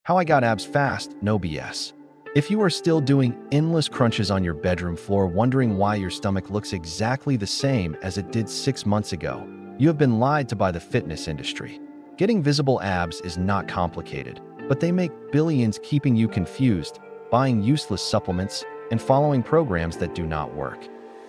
How I got abs fast, no BS. If you are still doing endless crunches on your bedroom floor wondering why your stomach looks exactly the same as it did 6 months ago, you have been lied to by the fitness industry. Getting visible abs is not complicated, but they make billions keeping you confused, buying useless supplements, and following programs that do not work.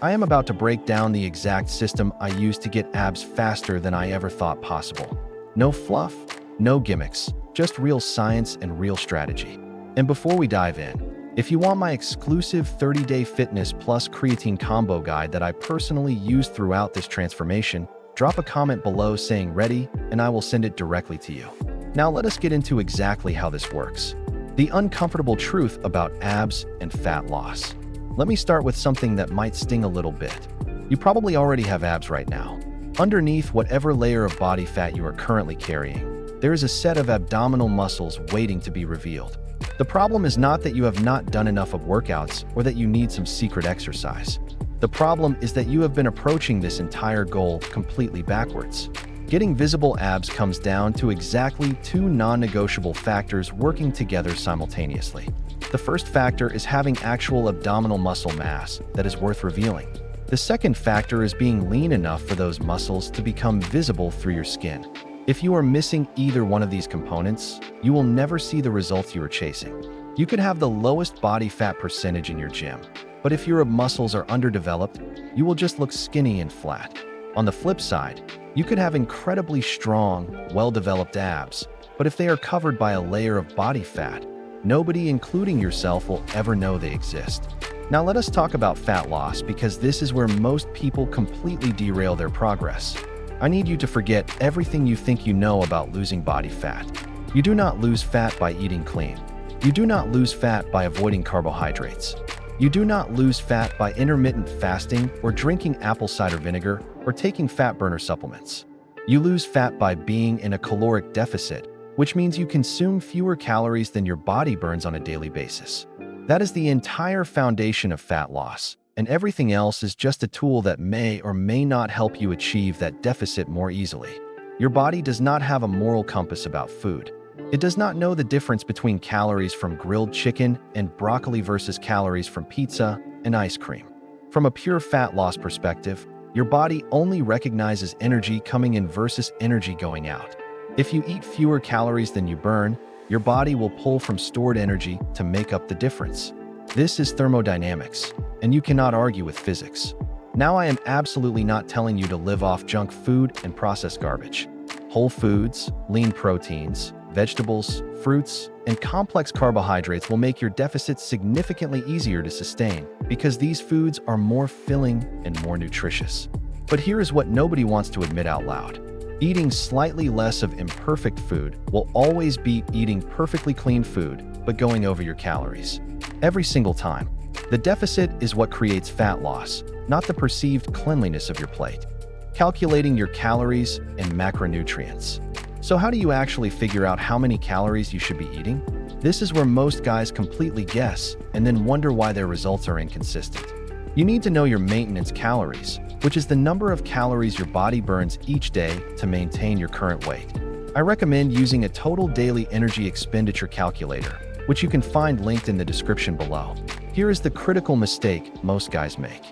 I am about to break down the exact system I use to get abs faster than I ever thought possible. No fluff, no gimmicks, just real science and real strategy. And before we dive in, if you want my exclusive 30-day fitness plus creatine combo guide that I personally used throughout this transformation, drop a comment below saying ready and I will send it directly to you. Now let us get into exactly how this works. The uncomfortable truth about abs and fat loss. Let me start with something that might sting a little bit. You probably already have abs right now. Underneath whatever layer of body fat you are currently carrying, there is a set of abdominal muscles waiting to be revealed. The problem is not that you have not done enough of workouts or that you need some secret exercise. The problem is that you have been approaching this entire goal completely backwards. Getting visible abs comes down to exactly two non-negotiable factors working together simultaneously. The first factor is having actual abdominal muscle mass that is worth revealing. The second factor is being lean enough for those muscles to become visible through your skin. If you are missing either one of these components, you will never see the results you are chasing. You could have the lowest body fat percentage in your gym, but if your muscles are underdeveloped, you will just look skinny and flat. On the flip side, you could have incredibly strong, well-developed abs, but if they are covered by a layer of body fat, nobody, including yourself, will ever know they exist. Now let us talk about fat loss because this is where most people completely derail their progress. I need you to forget everything you think you know about losing body fat. You do not lose fat by eating clean. You do not lose fat by avoiding carbohydrates. You do not lose fat by intermittent fasting or drinking apple cider vinegar or taking fat burner supplements. You lose fat by being in a caloric deficit, which means you consume fewer calories than your body burns on a daily basis. That is the entire foundation of fat loss. And everything else is just a tool that may or may not help you achieve that deficit more easily. Your body does not have a moral compass about food. It does not know the difference between calories from grilled chicken and broccoli versus calories from pizza and ice cream. From a pure fat loss perspective, your body only recognizes energy coming in versus energy going out. If you eat fewer calories than you burn, your body will pull from stored energy to make up the difference. This is thermodynamics, and you cannot argue with physics. Now I am absolutely not telling you to live off junk food and processed garbage. Whole foods, lean proteins, vegetables, fruits, and complex carbohydrates will make your deficit significantly easier to sustain because these foods are more filling and more nutritious. But here is what nobody wants to admit out loud. Eating slightly less of imperfect food will always beat eating perfectly clean food, but going over your calories. Every single time. The deficit is what creates fat loss, not the perceived cleanliness of your plate. Calculating your calories and macronutrients. So how do you actually figure out how many calories you should be eating? This is where most guys completely guess and then wonder why their results are inconsistent. You need to know your maintenance calories, which is the number of calories your body burns each day to maintain your current weight. I recommend using a total daily energy expenditure calculator, which you can find linked in the description below. Here is the critical mistake most guys make.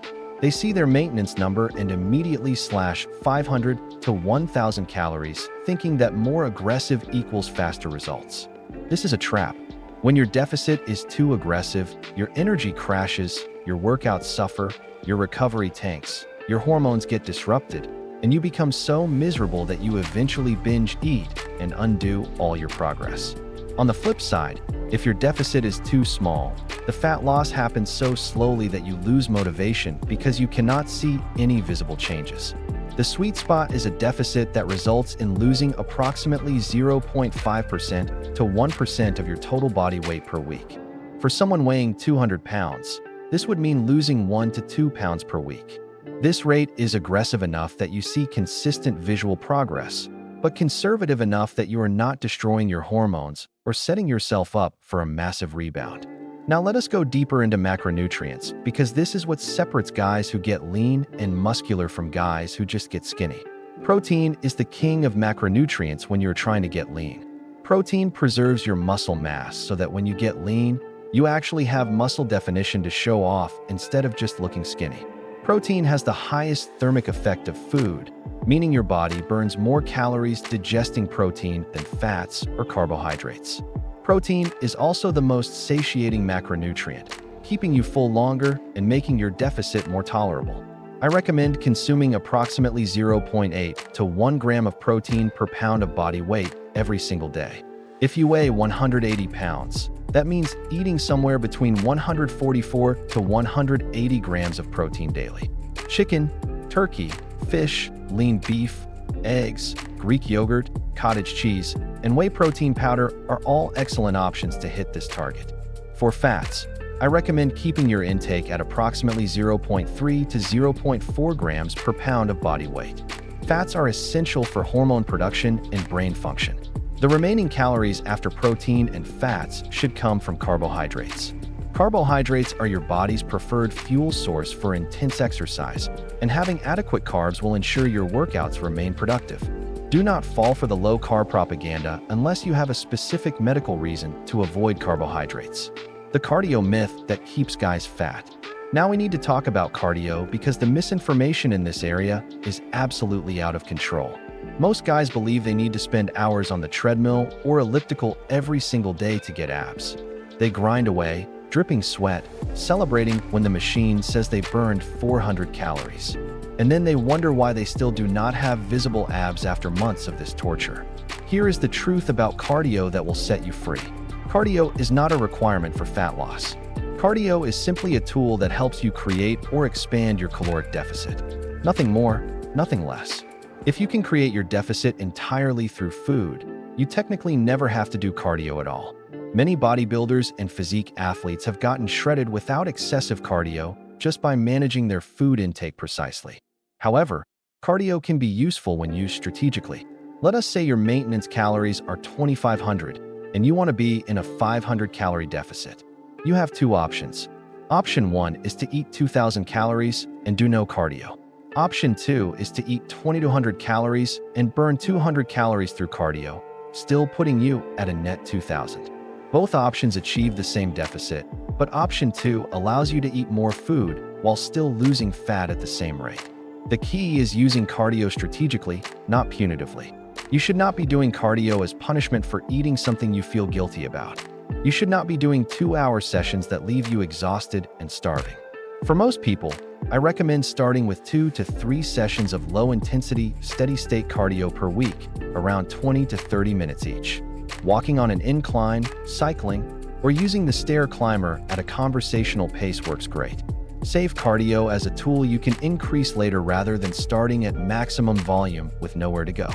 They see their maintenance number and immediately slash 500 to 1,000 calories, thinking that more aggressive equals faster results. This is a trap. When your deficit is too aggressive, your energy crashes, your workouts suffer, your recovery tanks, your hormones get disrupted, and you become so miserable that you eventually binge eat and undo all your progress. On the flip side, if your deficit is too small, the fat loss happens so slowly that you lose motivation because you cannot see any visible changes. The sweet spot is a deficit that results in losing approximately 0.5% to 1% of your total body weight per week. For someone weighing 200 pounds, this would mean losing 1 to 2 pounds per week. This rate is aggressive enough that you see consistent visual progress, but conservative enough that you are not destroying your hormones or setting yourself up for a massive rebound. Now let us go deeper into macronutrients because this is what separates guys who get lean and muscular from guys who just get skinny. Protein is the king of macronutrients when you're trying to get lean. Protein preserves your muscle mass so that when you get lean, you actually have muscle definition to show off instead of just looking skinny. Protein has the highest thermic effect of food, meaning your body burns more calories digesting protein than fats or carbohydrates. Protein is also the most satiating macronutrient, keeping you full longer and making your deficit more tolerable. I recommend consuming approximately 0.8 to 1 gram of protein per pound of body weight every single day. If you weigh 180 pounds, that means eating somewhere between 144 to 180 grams of protein daily. Chicken, turkey, fish, lean beef, eggs, Greek yogurt, cottage cheese, and whey protein powder are all excellent options to hit this target. For fats, I recommend keeping your intake at approximately 0.3 to 0.4 grams per pound of body weight. Fats are essential for hormone production and brain function. The remaining calories after protein and fats should come from carbohydrates. Carbohydrates are your body's preferred fuel source for intense exercise, and having adequate carbs will ensure your workouts remain productive. Do not fall for the low-carb propaganda unless you have a specific medical reason to avoid carbohydrates. The cardio myth that keeps guys fat. Now we need to talk about cardio because the misinformation in this area is absolutely out of control. Most guys believe they need to spend hours on the treadmill or elliptical every single day to get abs. They grind away, dripping sweat, celebrating when the machine says they burned 400 calories. And then they wonder why they still do not have visible abs after months of this torture. Here is the truth about cardio that will set you free. Cardio is not a requirement for fat loss. Cardio is simply a tool that helps you create or expand your caloric deficit. Nothing more, nothing less. If you can create your deficit entirely through food, you technically never have to do cardio at all. Many bodybuilders and physique athletes have gotten shredded without excessive cardio just by managing their food intake precisely. However, cardio can be useful when used strategically. Let us say your maintenance calories are 2,500 and you want to be in a 500-calorie deficit. You have two options. Option 1 is to eat 2,000 calories and do no cardio. Option 2 is to eat 2,200 calories and burn 200 calories through cardio, still putting you at a net 2,000. Both options achieve the same deficit, but option 2 allows you to eat more food while still losing fat at the same rate. The key is using cardio strategically, not punitively. You should not be doing cardio as punishment for eating something you feel guilty about. You should not be doing 2-hour sessions that leave you exhausted and starving. For most people, I recommend starting with 2 to 3 sessions of low-intensity, steady-state cardio per week, around 20 to 30 minutes each. Walking on an incline, cycling, or using the stair climber at a conversational pace works great. Save cardio as a tool you can increase later rather than starting at maximum volume with nowhere to go.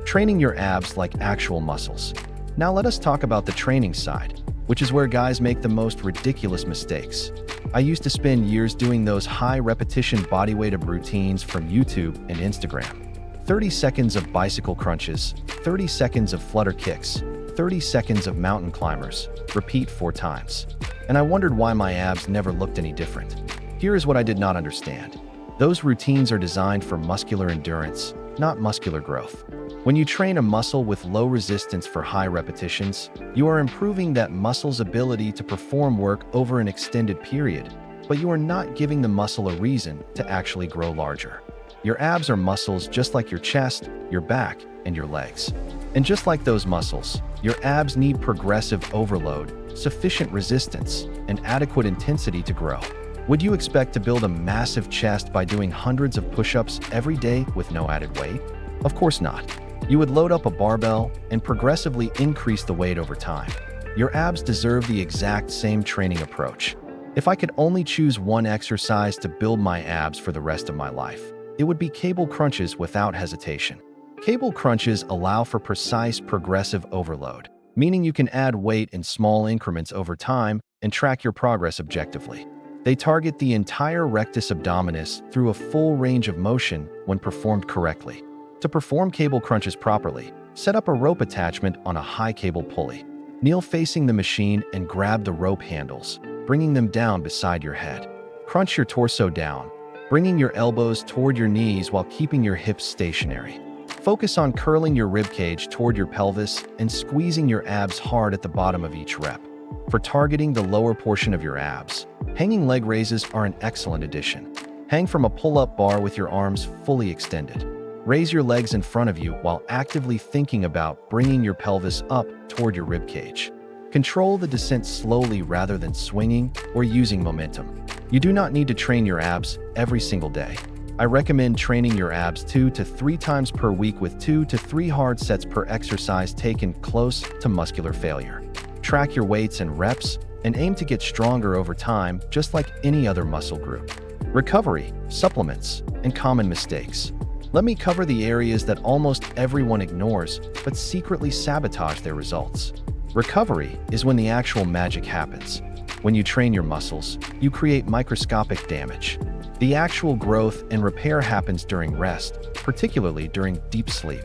Training your abs like actual muscles. Now let us talk about the training side, which is where guys make the most ridiculous mistakes. I used to spend years doing those high-repetition bodyweight routines from YouTube and Instagram. 30 seconds of bicycle crunches, 30 seconds of flutter kicks, 30 seconds of mountain climbers, repeat 4 times. And I wondered why my abs never looked any different. Here is what I did not understand. Those routines are designed for muscular endurance, not muscular growth. When you train a muscle with low resistance for high repetitions, you are improving that muscle's ability to perform work over an extended period, but you are not giving the muscle a reason to actually grow larger. Your abs are muscles just like your chest, your back, and your legs. And just like those muscles, your abs need progressive overload, sufficient resistance, and adequate intensity to grow. Would you expect to build a massive chest by doing hundreds of push-ups every day with no added weight? Of course not. You would load up a barbell and progressively increase the weight over time. Your abs deserve the exact same training approach. If I could only choose one exercise to build my abs for the rest of my life, it would be cable crunches without hesitation. Cable crunches allow for precise progressive overload, meaning you can add weight in small increments over time and track your progress objectively. They target the entire rectus abdominis through a full range of motion when performed correctly. To perform cable crunches properly, set up a rope attachment on a high cable pulley. Kneel facing the machine and grab the rope handles, bringing them down beside your head. Crunch your torso down, bringing your elbows toward your knees while keeping your hips stationary. Focus on curling your ribcage toward your pelvis and squeezing your abs hard at the bottom of each rep. For targeting the lower portion of your abs, hanging leg raises are an excellent addition. Hang from a pull-up bar with your arms fully extended. Raise your legs in front of you while actively thinking about bringing your pelvis up toward your ribcage. Control the descent slowly rather than swinging or using momentum. You do not need to train your abs every single day. I recommend training your abs 2 to 3 times per week with 2 to 3 hard sets per exercise taken close to muscular failure. Track your weights and reps and aim to get stronger over time, just like any other muscle group. Recovery, supplements, and common mistakes. Let me cover the areas that almost everyone ignores but secretly sabotage their results. Recovery is when the actual magic happens. When you train your muscles, you create microscopic damage. The actual growth and repair happens during rest, particularly during deep sleep.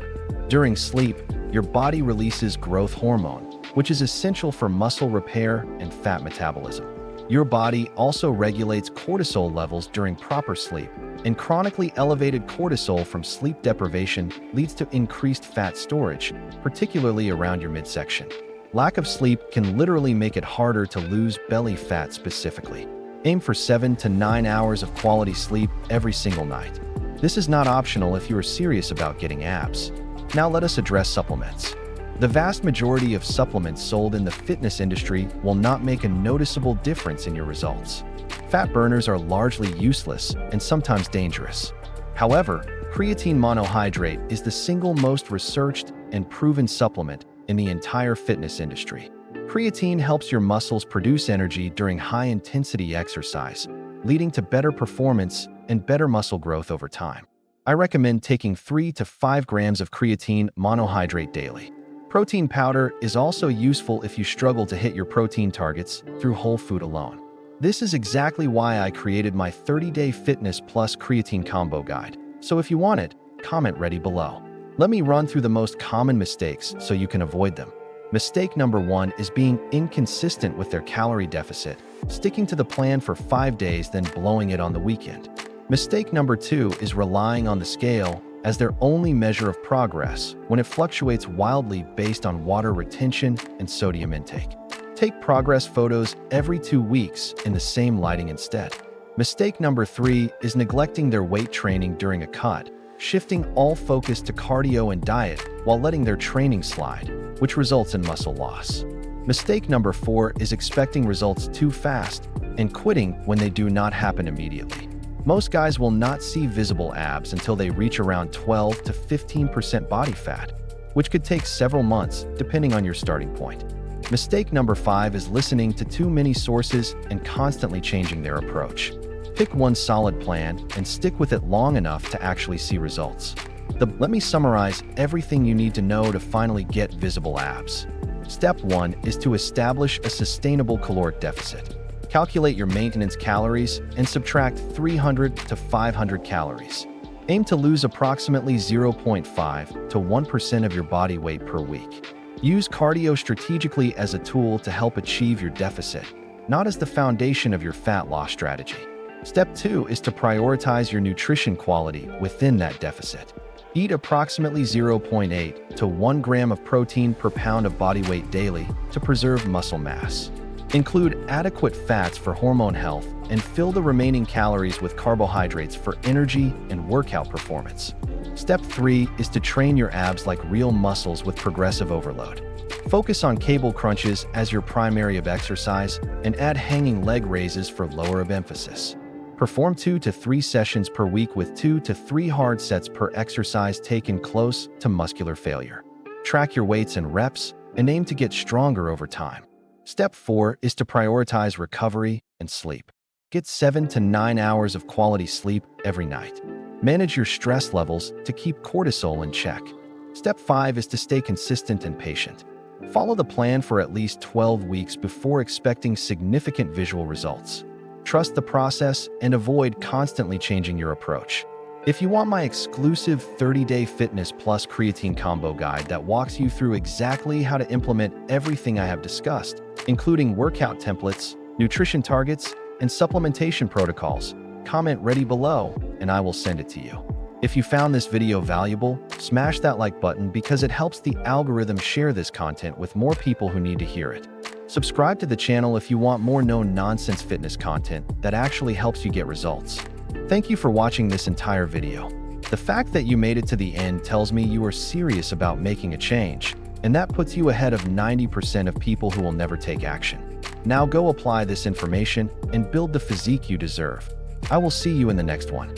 During sleep, your body releases growth hormone, which is essential for muscle repair and fat metabolism. Your body also regulates cortisol levels during proper sleep, and chronically elevated cortisol from sleep deprivation leads to increased fat storage, particularly around your midsection. Lack of sleep can literally make it harder to lose belly fat specifically. Aim for 7 to 9 hours of quality sleep every single night. This is not optional if you are serious about getting abs. Now let us address supplements. The vast majority of supplements sold in the fitness industry will not make a noticeable difference in your results. Fat burners are largely useless and sometimes dangerous. However, creatine monohydrate is the single most researched and proven supplement in the entire fitness industry. Creatine helps your muscles produce energy during high-intensity exercise, leading to better performance and better muscle growth over time. I recommend taking 3 to 5 grams of creatine monohydrate daily. Protein powder is also useful if you struggle to hit your protein targets through whole food alone. This is exactly why I created my 30-day fitness plus creatine combo guide. So if you want it, comment ready below. Let me run through the most common mistakes so you can avoid them. Mistake number 1 is being inconsistent with their calorie deficit, sticking to the plan for 5 days then blowing it on the weekend. Mistake number 2 is relying on the scale as their only measure of progress when it fluctuates wildly based on water retention and sodium intake. Take progress photos every 2 weeks in the same lighting instead. Mistake number 3 is neglecting their weight training during a cut, shifting all focus to cardio and diet while letting their training slide, which results in muscle loss. Mistake number 4 is expecting results too fast and quitting when they do not happen immediately. Most guys will not see visible abs until they reach around 12 to 15% body fat, which could take several months depending on your starting point. Mistake number 5 is listening to too many sources and constantly changing their approach. Pick one solid plan and stick with it long enough to actually see results. Let me summarize everything you need to know to finally get visible abs. Step 1 is to establish a sustainable caloric deficit. Calculate your maintenance calories and subtract 300 to 500 calories. Aim to lose approximately 0.5 to 1% of your body weight per week. Use cardio strategically as a tool to help achieve your deficit, not as the foundation of your fat loss strategy. Step 2 is to prioritize your nutrition quality within that deficit. Eat approximately 0.8 to 1 gram of protein per pound of body weight daily to preserve muscle mass. Include adequate fats for hormone health and fill the remaining calories with carbohydrates for energy and workout performance. Step 3 is to train your abs like real muscles with progressive overload. Focus on cable crunches as your primary of exercise and add hanging leg raises for lower of emphasis. Perform 2 to 3 sessions per week with 2 to 3 hard sets per exercise taken close to muscular failure. Track your weights and reps and aim to get stronger over time. Step 4 is to prioritize recovery and sleep. Get 7 to 9 hours of quality sleep every night. Manage your stress levels to keep cortisol in check. Step 5 is to stay consistent and patient. Follow the plan for at least 12 weeks before expecting significant visual results. Trust the process and avoid constantly changing your approach. If you want my exclusive 30-day fitness plus creatine combo guide that walks you through exactly how to implement everything I have discussed, including workout templates, nutrition targets, and supplementation protocols, comment ready below and I will send it to you. If you found this video valuable, smash that like button because it helps the algorithm share this content with more people who need to hear it. Subscribe to the channel if you want more no-nonsense fitness content that actually helps you get results. Thank you for watching this entire video. The fact that you made it to the end tells me you are serious about making a change, and that puts you ahead of 90% of people who will never take action. Now go apply this information and build the physique you deserve. I will see you in the next one.